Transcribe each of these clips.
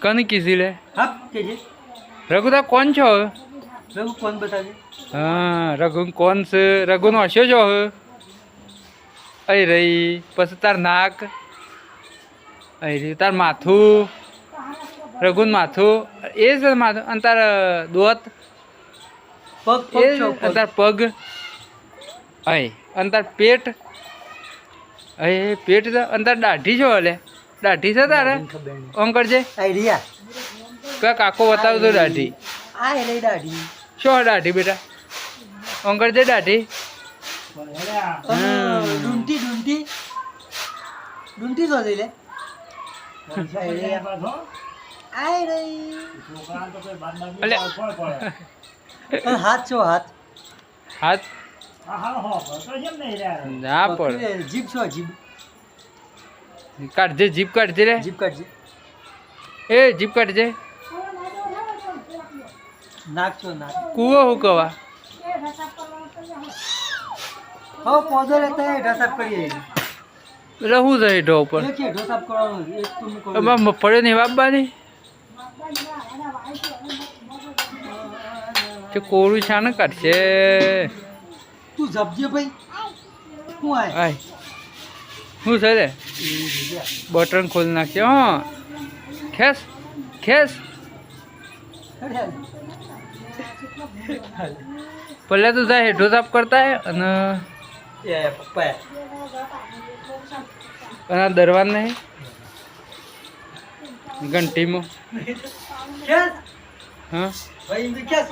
कन किसी ले हाँ कीजिए। रघुदा कौन छो रघु कौन बता दे। हाँ रघु कौन से रघु नो हस्यो जो अरे रही पस तार नाक अरे तार माथू रघु माथू ए माथू अन तार दोत पग पग छो अन तार पग अय अन तार पेट अय पेट अन तार दाढ़ी छो हले दाढ़ी छे तारे ओम करजे आइडिया क्या काको बताओ तो दाढ़ी आ रे दाढ़ी शो दाढ़ी बेटा ओम करजे दाढ़ी ढूंढती ढूंढती ढूंढती सो दे ले आए रे अले हाथ छो हाथ हाथ ना पड़ जीभ छो जीभ काट दे जीप काट दे रे जीभ काट जे ए जीप काट दे नाक छो नाक कुओ हो कवा हो पौधो रहता है ढसाप करिए रहू जाए ढो पर देखिए ढसाप करो एक तुम को अब हम पड़े नहीं बाबा नहीं तो कोरू छान काट छे तू जबजे भाई હું આય आय હું છે રે बटन खोल नाखियो हाँ खेस खेस पहले तो जाए हेडो साफ करता है અને એ પપ્પા અને દરવાન નહીં ઘંટીમાં કેસ હા ભાઈ ઇમ કેસ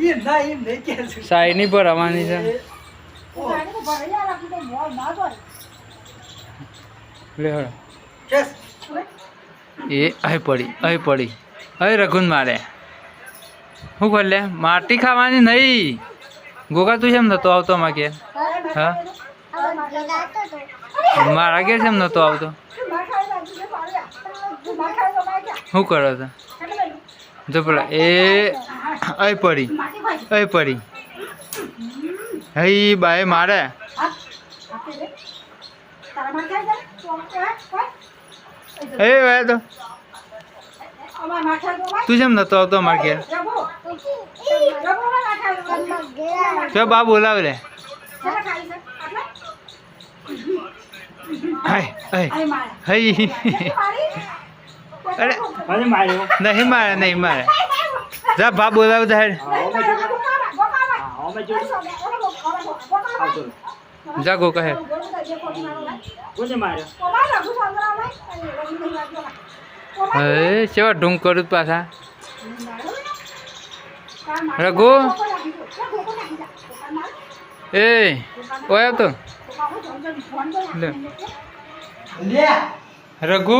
ઈ ના ઇમ નહીં કેસ સાઈની ભરવાની છે લે હળ કેસ એ અહીં પડી અહીં રઘુન મારે શું કર લે માટી ખાવાની નહીં ગોગા તું કેમ નતો આવતો અમાર ઘેર હા મારા ઘેર કેમ નતો આવતો શું કરો છો જો પેલા એ અહીં પડી હઈ બાય મારે એ ભાઈ તો તું કેમ નતો આવતો અમારે ઘેર ચો બા બોલાવે લે હઈ અરે નહીં મારે જા બા બોલાવ જા જા ગો કહે હે કેવા ઢૂંગ કરું પાછા રઘુ એ ઓય તો લે રઘુ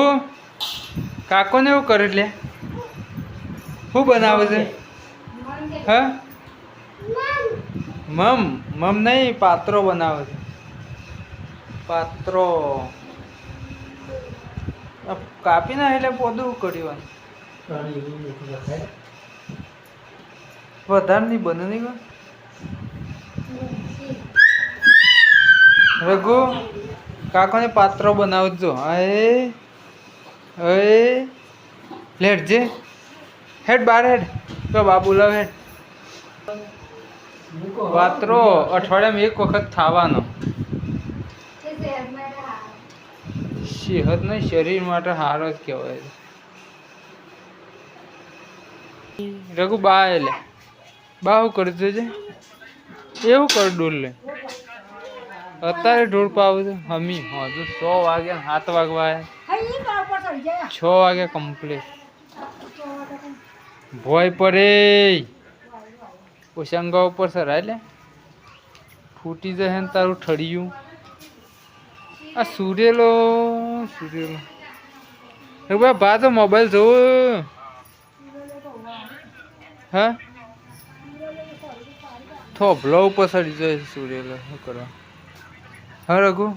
કાકોને એવું કરે લે શું બનાવે છે હા મમ નહીં પાત્રો બનાવે છે પાત્રો કાપી ના એટલે પોદું કર્યું વધારે નહીં બને નહીં રઘુ કાકોને પાત્રો બનાવજો એ લેટજે હેડ બાર હેડ તો બા બોલાવ હેડ પાત્રો અઠવાડિયામાં એક વખત ખાવાનો સેહત નહીં શરીર માટે સારો જ કહેવાય રઘુ બા એટલે બા શું કરતું છે એવું કર ડોલ લે અત્યારે ઢોળ પાવું છે હમી હજુ 100 વાગ્યા 7 વાગવા 6 વાગ્યા કમ્પ્લીટ ભોય પડે ઓશંગા ઉપર સરાય લે ફૂટી જશે ને તારું ઠળિયું આ સુરેલો ભા તો મોબાઈલ જોવો હા થોભલો ઉપર સડી જાય સુરેલો શું કરવા હા રઘુ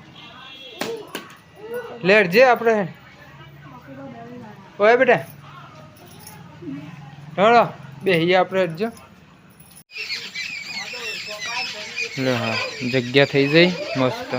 લેટ જે આપણે ઓય બેટા ઢળો બેહીએ આપણે જો લે હા જગ્યા થઈ જાય મસ્ત